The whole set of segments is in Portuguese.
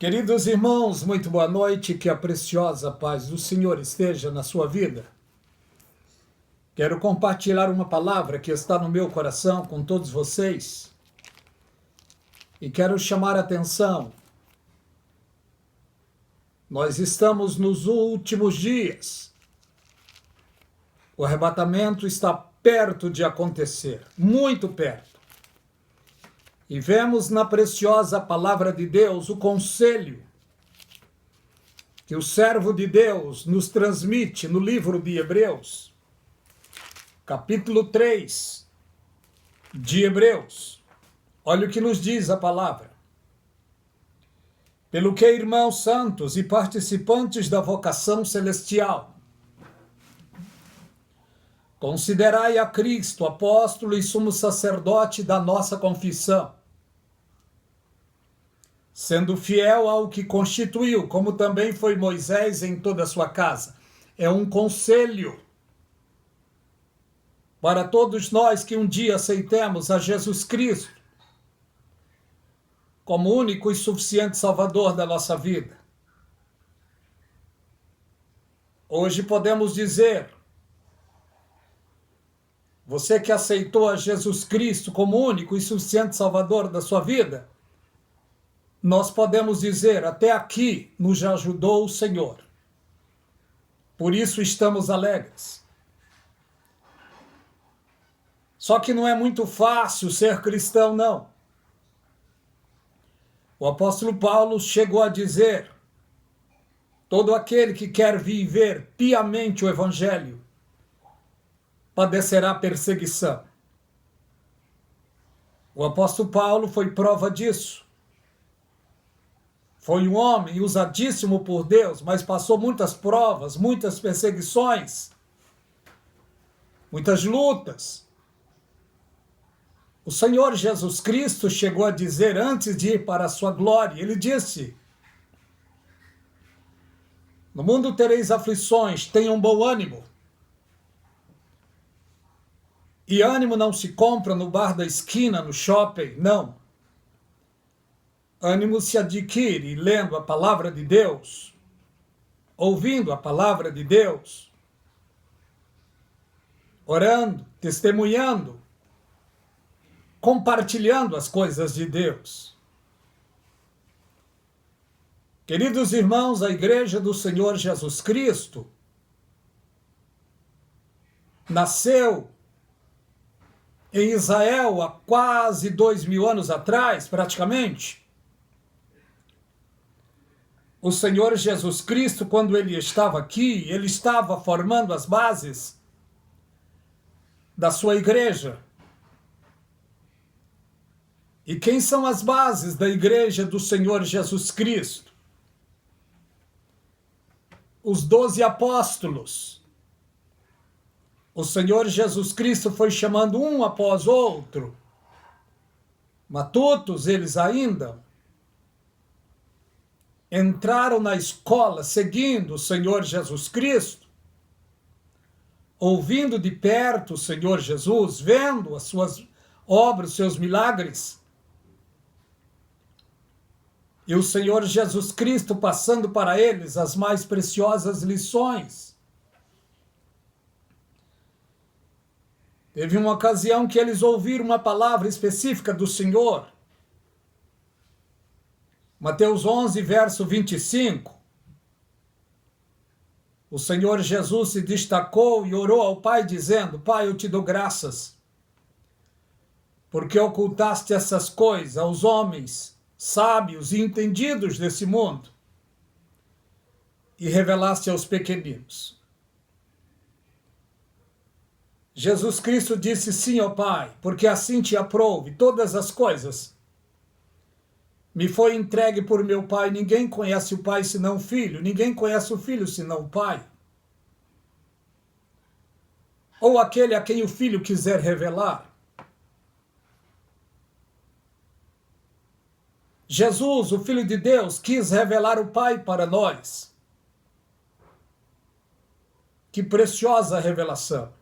Queridos irmãos, muito boa noite, que a preciosa paz do Senhor esteja na sua vida. Quero compartilhar uma palavra que está no meu coração com todos vocês e quero chamar a atenção. Nós estamos nos últimos dias. O arrebatamento está perto de acontecer, muito perto. E vemos na preciosa palavra de Deus o conselho que o servo de Deus nos transmite no livro de Hebreus, capítulo 3 de Hebreus. Olha o que nos diz a palavra. Pelo que, irmãos santos e participantes da vocação celestial, considerai a Cristo, apóstolo e sumo sacerdote da nossa confissão, sendo fiel ao que constituiu, como também foi Moisés em toda a sua casa. É um conselho para todos nós que um dia aceitemos a Jesus Cristo como único e suficiente Salvador da nossa vida. Hoje podemos dizer, você que aceitou a Jesus Cristo como único e suficiente Salvador da sua vida, nós podemos dizer, até aqui nos ajudou o Senhor. Por isso estamos alegres. Só que não é muito fácil ser cristão, não. O apóstolo Paulo chegou a dizer, todo aquele que quer viver piamente o Evangelho padecerá perseguição. O apóstolo Paulo foi prova disso. Foi um homem usadíssimo por Deus, mas passou muitas provas, muitas perseguições, muitas lutas. O Senhor Jesus Cristo chegou a dizer, antes de ir para a sua glória, ele disse, no mundo tereis aflições, tenham bom ânimo. E ânimo não se compra no bar da esquina, no shopping, não. Ânimo se adquire lendo a palavra de Deus, ouvindo a palavra de Deus, orando, testemunhando, compartilhando as coisas de Deus. Queridos irmãos, a Igreja do Senhor Jesus Cristo nasceu em Israel há quase 2000 anos atrás, praticamente. O Senhor Jesus Cristo, quando ele estava aqui, ele estava formando as bases da sua igreja. E quem são as bases da igreja do Senhor Jesus Cristo? Os 12 apóstolos. O Senhor Jesus Cristo foi chamando um após outro. Matutos eles ainda entraram na escola seguindo o Senhor Jesus Cristo, ouvindo de perto o Senhor Jesus, vendo as suas obras, os seus milagres. E o Senhor Jesus Cristo passando para eles as mais preciosas lições. Teve uma ocasião que eles ouviram uma palavra específica do Senhor. Mateus 11, verso 25. O Senhor Jesus se destacou e orou ao Pai, dizendo, Pai, eu te dou graças, porque ocultaste essas coisas aos homens sábios e entendidos desse mundo e revelaste aos pequeninos. Jesus Cristo disse sim ao Pai, porque assim te aprouve todas as coisas. Me foi entregue por meu Pai, ninguém conhece o Pai senão o Filho, ninguém conhece o Filho senão o Pai. Ou aquele a quem o Filho quiser revelar. Jesus, o Filho de Deus, quis revelar o Pai para nós. Que preciosa revelação.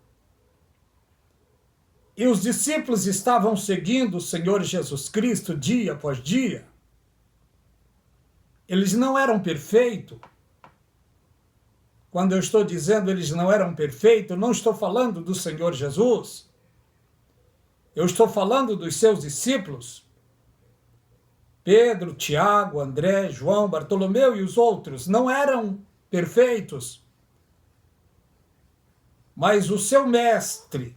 E os discípulos estavam seguindo o Senhor Jesus Cristo dia após dia. Eles não eram perfeitos. Quando eu estou dizendo eles não eram perfeitos, não estou falando do Senhor Jesus. Eu estou falando dos seus discípulos. Pedro, Tiago, André, João, Bartolomeu e os outros não eram perfeitos. Mas o seu mestre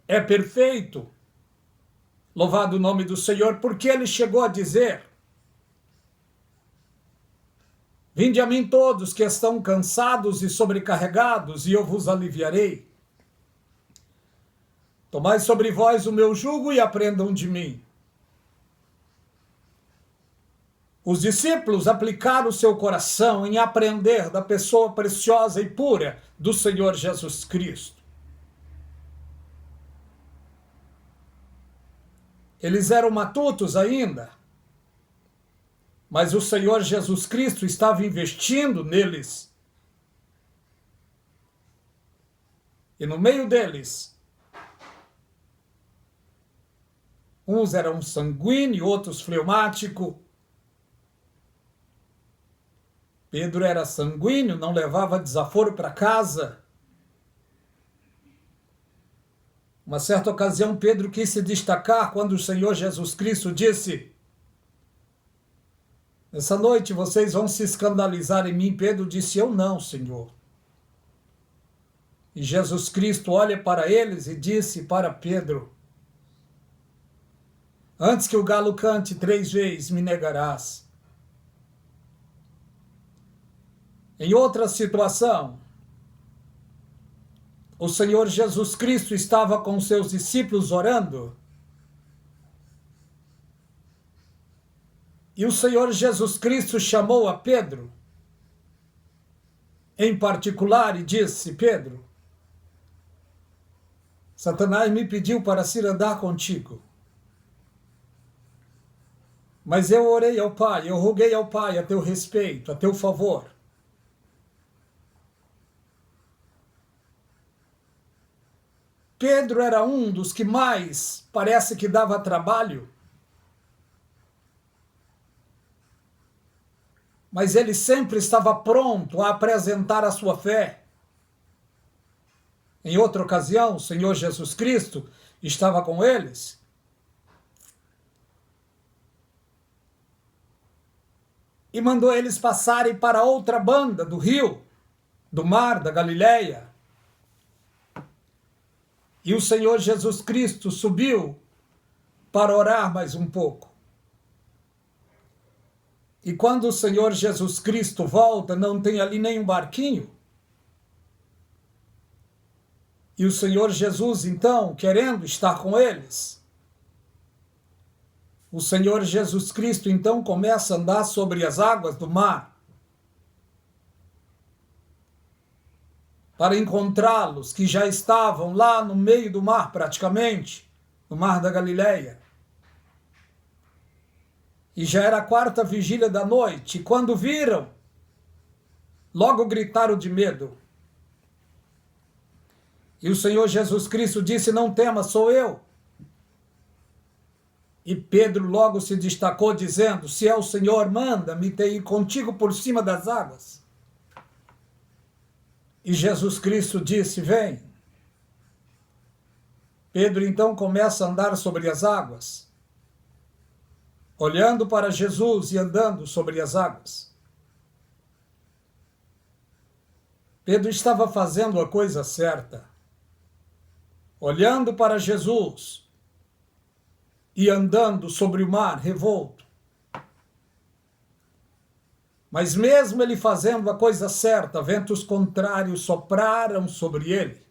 é perfeito. Louvado o nome do Senhor, porque ele chegou a dizer: vinde a mim todos que estão cansados e sobrecarregados, e eu vos aliviarei. Tomai sobre vós o meu jugo e aprendam de mim. Os discípulos aplicaram o seu coração em aprender da pessoa preciosa e pura do Senhor Jesus Cristo. Eles eram matutos ainda, mas o Senhor Jesus Cristo estava investindo neles. E no meio deles, uns eram sanguíneos, outros fleumáticos. Pedro era sanguíneo, não levava desaforo para casa. Uma certa ocasião, Pedro quis se destacar quando o Senhor Jesus Cristo disse: essa noite vocês vão se escandalizar em mim. Pedro disse: eu não, Senhor. E Jesus Cristo olha para eles e disse para Pedro: antes que o galo cante 3 vezes, me negarás. Em outra situação, o Senhor Jesus Cristo estava com seus discípulos orando. E o Senhor Jesus Cristo chamou a Pedro, em particular, e disse: Pedro, Satanás me pediu para ir andar contigo. Mas eu orei ao Pai, eu roguei ao Pai a teu respeito, a teu favor. Pedro era um dos que mais parece que dava trabalho, mas ele sempre estava pronto a apresentar a sua fé. Em outra ocasião, o Senhor Jesus Cristo estava com eles. E mandou eles passarem para outra banda do rio, do mar, da Galileia. E o Senhor Jesus Cristo subiu para orar mais um pouco. E quando o Senhor Jesus Cristo volta, não tem ali nenhum barquinho. E o Senhor Jesus, então, querendo estar com eles, o Senhor Jesus Cristo, então, começa a andar sobre as águas do mar para encontrá-los, que já estavam lá no meio do mar, praticamente, no mar da Galileia. E já era a 4ª vigília da noite, e quando viram, logo gritaram de medo. E o Senhor Jesus Cristo disse: não temas, sou eu. E Pedro logo se destacou, dizendo: se é o Senhor, manda-me ir contigo por cima das águas. E Jesus Cristo disse: vem. Pedro então começa a andar sobre as águas, olhando para Jesus e andando sobre as águas. Pedro estava fazendo a coisa certa, olhando para Jesus e andando sobre o mar revolto. Mas mesmo ele fazendo a coisa certa, ventos contrários sopraram sobre ele.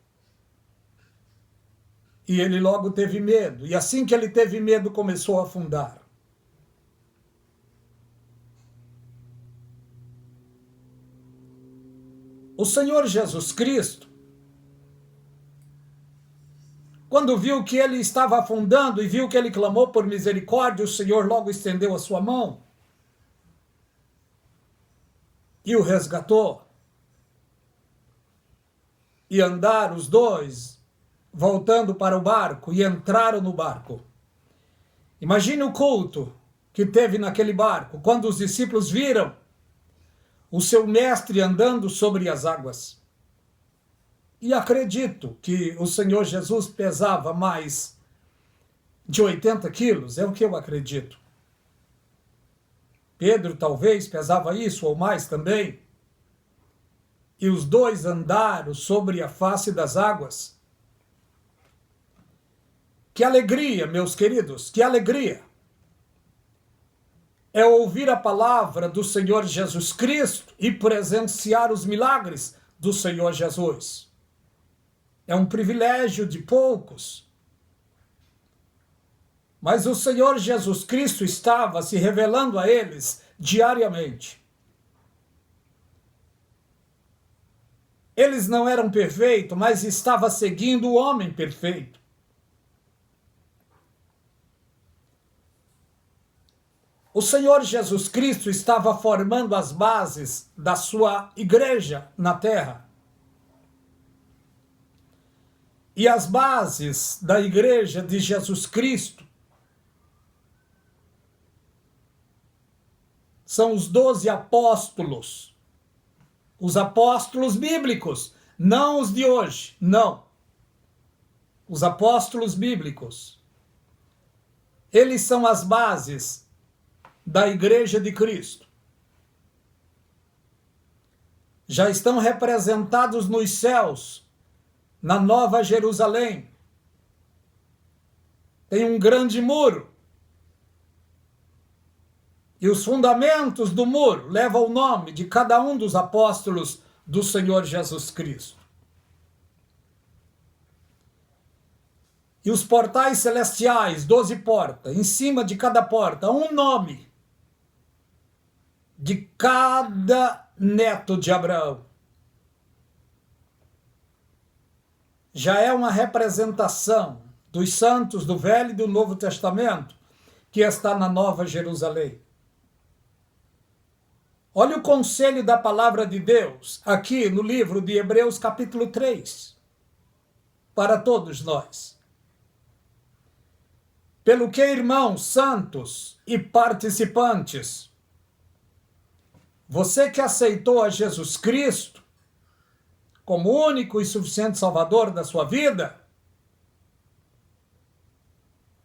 E ele logo teve medo. E assim que ele teve medo, começou a afundar. O Senhor Jesus Cristo, quando viu que ele estava afundando e viu que ele clamou por misericórdia, o Senhor logo estendeu a sua mão e o resgatou. E andaram os dois, voltando para o barco, e entraram no barco. Imagine o culto que teve naquele barco, quando os discípulos viram o seu mestre andando sobre as águas. E acredito que o Senhor Jesus pesava mais de 80 quilos, é o que eu acredito. Pedro talvez pesava isso ou mais também. E os dois andaram sobre a face das águas. Que alegria, meus queridos, que alegria! É ouvir a palavra do Senhor Jesus Cristo e presenciar os milagres do Senhor Jesus. É um privilégio de poucos. Mas o Senhor Jesus Cristo estava se revelando a eles diariamente. Eles não eram perfeitos, mas estava seguindo o homem perfeito. O Senhor Jesus Cristo estava formando as bases da sua igreja na terra. E as bases da igreja de Jesus Cristo são os 12 apóstolos. Os apóstolos bíblicos, não os de hoje, não. Os apóstolos bíblicos. Eles são as bases da Igreja de Cristo. Já estão representados nos céus, na Nova Jerusalém. Tem um grande muro. E os fundamentos do muro levam o nome de cada um dos apóstolos do Senhor Jesus Cristo. E os portais celestiais, 12 portas, em cima de cada porta, um nome de cada neto de Abraão. Já é uma representação dos santos do Velho e do Novo Testamento que está na Nova Jerusalém. Olha o conselho da palavra de Deus aqui no livro de Hebreus capítulo 3, para todos nós. Pelo que, irmãos santos e participantes, você que aceitou a Jesus Cristo como único e suficiente Salvador da sua vida,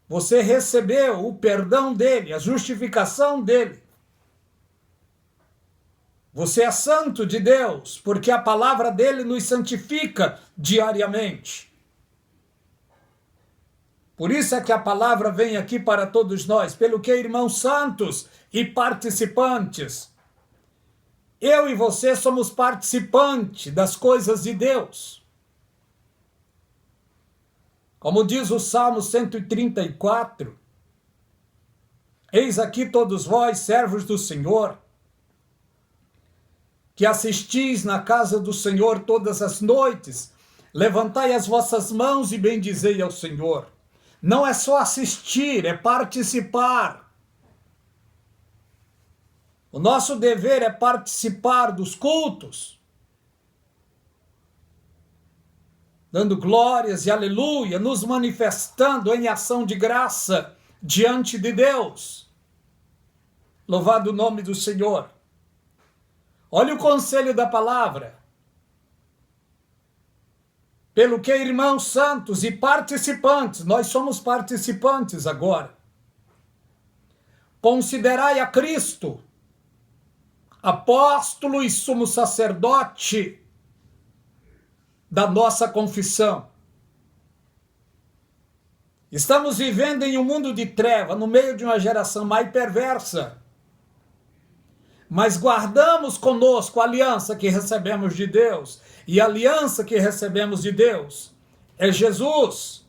você recebeu o perdão dele, a justificação dele. Você é santo de Deus, porque a palavra dele nos santifica diariamente. Por isso é que a palavra vem aqui para todos nós, pelo que, irmãos santos e participantes, eu e você somos participantes das coisas de Deus. Como diz o Salmo 134, eis aqui todos vós, servos do Senhor, que assistis na casa do Senhor todas as noites, levantai as vossas mãos e bendizei ao Senhor. Não é só assistir, é participar. O nosso dever é participar dos cultos, dando glórias e aleluia, nos manifestando em ação de graça diante de Deus. Louvado o nome do Senhor. Olha o conselho da palavra. Pelo que, irmãos santos e participantes, nós somos participantes agora. Considerai a Cristo, apóstolo e sumo sacerdote da nossa confissão. Estamos vivendo em um mundo de treva, no meio de uma geração mais perversa. Mas guardamos conosco a aliança que recebemos de Deus. E a aliança que recebemos de Deus é Jesus.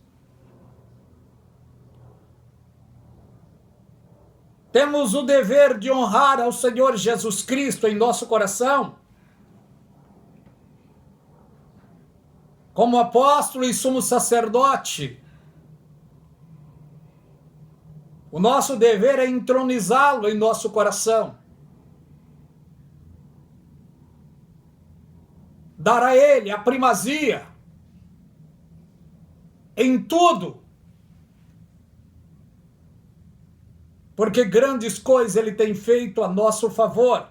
Temos o dever de honrar ao Senhor Jesus Cristo em nosso coração, como apóstolo e sumo sacerdote. O nosso dever é entronizá-lo em nosso coração. Dar a ele a primazia em tudo. porque grandes coisas ele tem feito a nosso favor.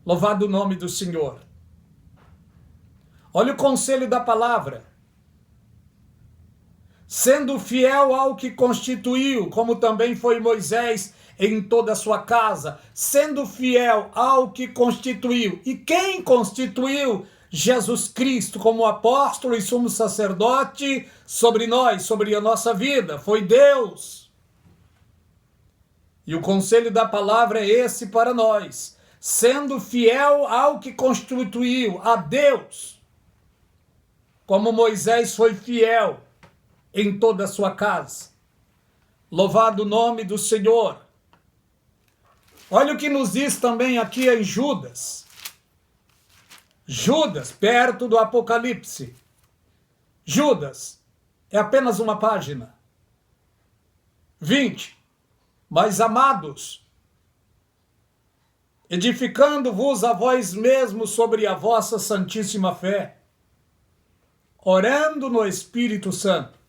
Louvado o nome do Senhor. Olha o conselho da palavra. Sendo fiel ao que constituiu, como também foi Moisés em toda a sua casa, sendo fiel ao que constituiu. E quem constituiu? Jesus Cristo como apóstolo e sumo sacerdote sobre nós, sobre a nossa vida. Foi Deus. E o conselho da palavra é esse para nós. Sendo fiel ao que constituiu, a Deus, como Moisés foi fiel em toda a sua casa. Louvado o nome do Senhor. Olha o que nos diz também aqui em Judas. Judas, perto do Apocalipse. Judas é apenas uma página. 20. Mas amados, edificando-vos a vós mesmos sobre a vossa santíssima fé, orando no Espírito Santo,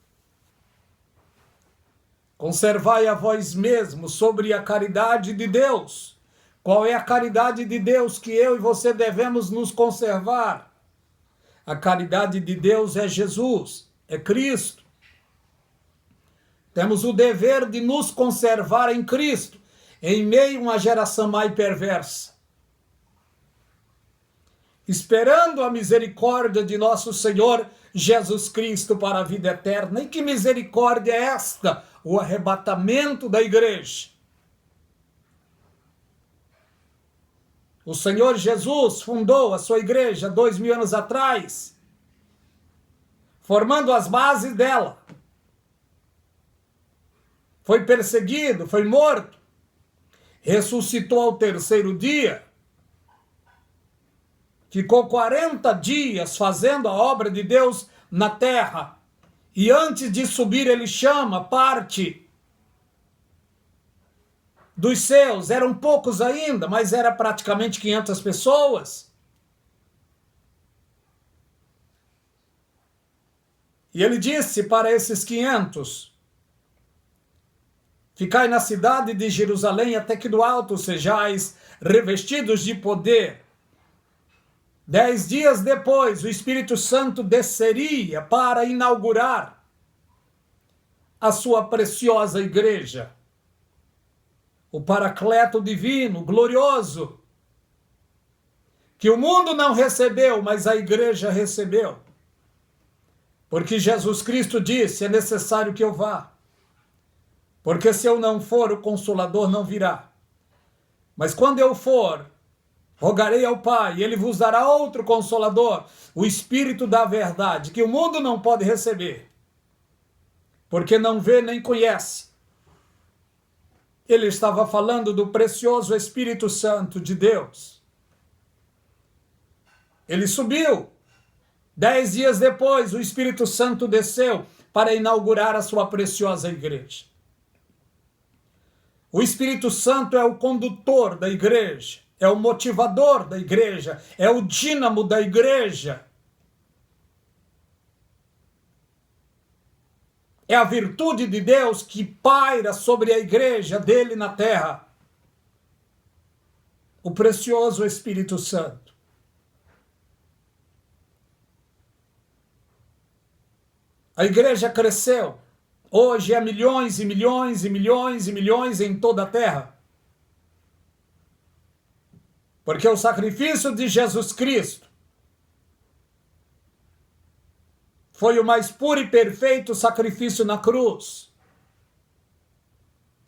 conservai a vós mesmos sobre a caridade de Deus. Qual é a caridade de Deus que eu e você devemos nos conservar? A caridade de Deus é Jesus, é Cristo. Temos o dever de nos conservar em Cristo, em meio a uma geração mais perversa. Esperando a misericórdia de nosso Senhor Jesus Cristo para a vida eterna. E que misericórdia é esta? O arrebatamento da igreja. O Senhor Jesus fundou a sua igreja 2000 anos atrás, formando as bases dela. Foi perseguido, foi morto, ressuscitou ao terceiro dia, ficou 40 dias fazendo a obra de Deus na terra, e antes de subir ele chama parte dos seus, eram poucos ainda, mas era praticamente 500 pessoas. E ele disse para esses 500, ficai na cidade de Jerusalém até que do alto sejais revestidos de poder. 10 dias depois, o Espírito Santo desceria para inaugurar a sua preciosa igreja. O Paracleto divino, glorioso, que o mundo não recebeu, mas a igreja recebeu. Porque Jesus Cristo disse, é necessário que eu vá. Porque se eu não for, o Consolador não virá. Mas quando eu for, rogarei ao Pai, e Ele vos dará outro Consolador, o Espírito da verdade, que o mundo não pode receber, porque não vê nem conhece. Ele estava falando do precioso Espírito Santo de Deus. Ele subiu. 10 dias depois, o Espírito Santo desceu para inaugurar a sua preciosa igreja. O Espírito Santo é o condutor da igreja, é o motivador da igreja, é o dínamo da igreja. É a virtude de Deus que paira sobre a igreja dele na terra. O precioso Espírito Santo. A igreja cresceu. Hoje é milhões e milhões e milhões e milhões em toda a terra. Porque o sacrifício de Jesus Cristo foi o mais puro e perfeito sacrifício na cruz.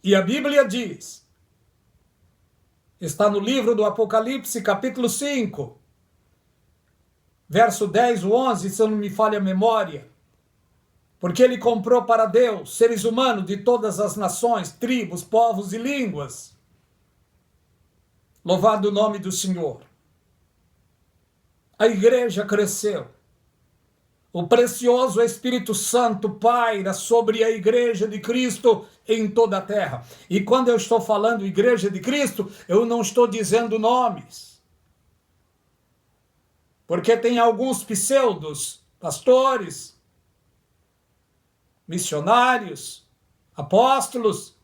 E a Bíblia diz, está no livro do Apocalipse, capítulo 5, verso 10 ou 11, se eu não me falha a memória, porque ele comprou para Deus seres humanos de todas as nações, tribos, povos e línguas. Louvado o nome do Senhor. A igreja cresceu. O precioso Espírito Santo paira sobre a igreja de Cristo em toda a terra. E quando eu estou falando igreja de Cristo, eu não estou dizendo nomes. Porque tem alguns pseudos, pastores, missionários, apóstolos,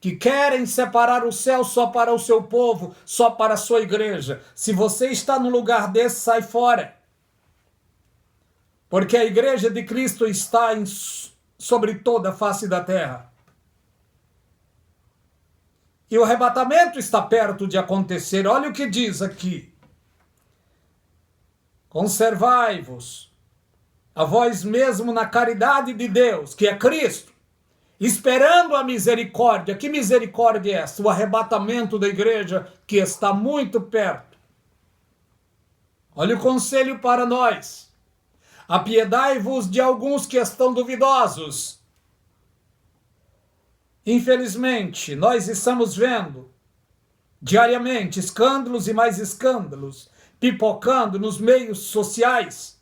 que querem separar o céu só para o seu povo, só para a sua igreja. Se você está num lugar desse, sai fora. Porque a igreja de Cristo está sobre toda a face da terra. E o arrebatamento está perto de acontecer. Olha o que diz aqui. Conservai-vos a vós mesmo na caridade de Deus, que é Cristo, esperando a misericórdia. Que misericórdia é essa? O arrebatamento da igreja, que está muito perto. Olha o conselho para nós. Apiedai-vos de alguns que estão duvidosos. Infelizmente, nós estamos vendo diariamente escândalos e mais escândalos pipocando nos meios sociais,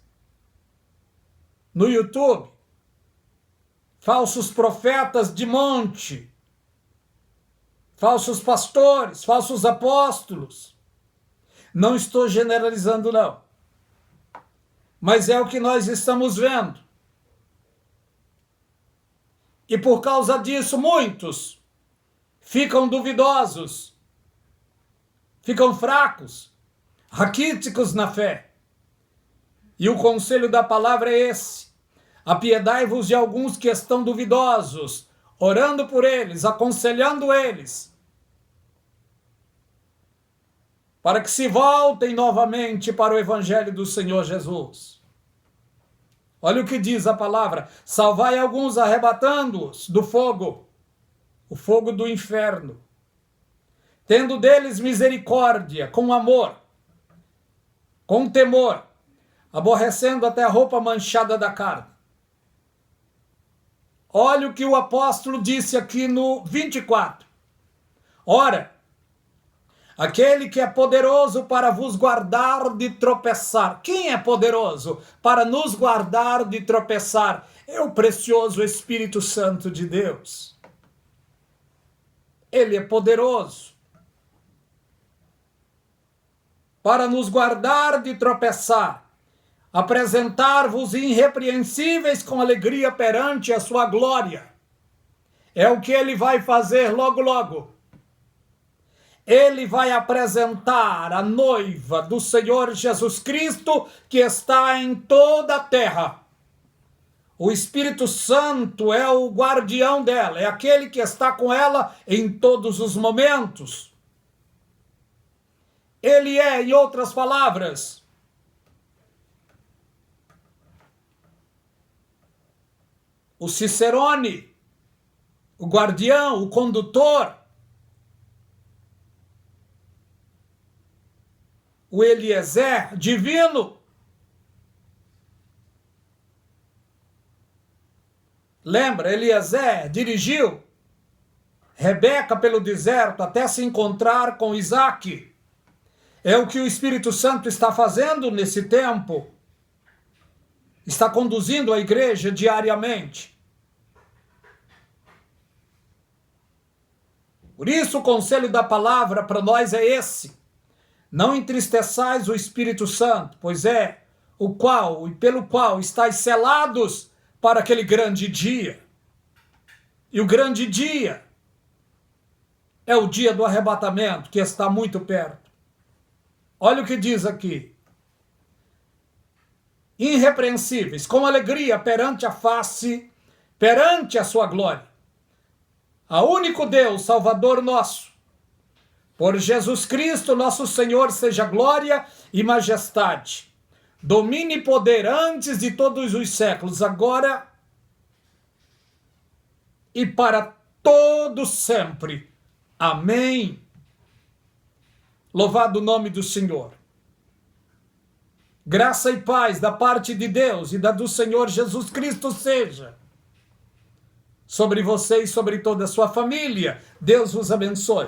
no YouTube, falsos profetas de monte, falsos pastores, falsos apóstolos. Não estou generalizando, não. Mas é o que nós estamos vendo. E por causa disso, muitos ficam duvidosos, ficam fracos, raquíticos na fé. E o conselho da palavra é esse: apiedai-vos de alguns que estão duvidosos, orando por eles, aconselhando eles, para que se voltem novamente para o Evangelho do Senhor Jesus. Olha o que diz a palavra: salvai alguns arrebatando-os do fogo, o fogo do inferno, tendo deles misericórdia, com amor, com temor, aborrecendo até a roupa manchada da carne. Olha o que o apóstolo disse aqui no 24. Ora, aquele que é poderoso para vos guardar de tropeçar. Quem é poderoso para nos guardar de tropeçar? É o precioso Espírito Santo de Deus. Ele é poderoso para nos guardar de tropeçar, apresentar-vos irrepreensíveis com alegria perante a sua glória. É o que ele vai fazer logo, logo. Ele vai apresentar a noiva do Senhor Jesus Cristo, que está em toda a terra. O Espírito Santo é o guardião dela, é aquele que está com ela em todos os momentos. Ele é, em outras palavras, o Cicerone, o guardião, o condutor, o Eliezer divino. Lembra, Eliezer dirigiu Rebeca pelo deserto até se encontrar com Isaac. É o que o Espírito Santo está fazendo nesse tempo. Está conduzindo a igreja diariamente. Por isso o conselho da palavra para nós é esse: não entristeçais o Espírito Santo, pois é o qual e pelo qual estáis selados para aquele grande dia. E o grande dia é o dia do arrebatamento, que está muito perto. Olha o que diz aqui: irrepreensíveis, com alegria perante a face, perante a sua glória. A único Deus, Salvador nosso, por Jesus Cristo, nosso Senhor, seja glória e majestade, domínio e poder antes de todos os séculos, agora e para todo sempre. Amém. Louvado o nome do Senhor. Graça e paz da parte de Deus e da do Senhor Jesus Cristo seja sobre você e sobre toda a sua família. Deus vos abençoe.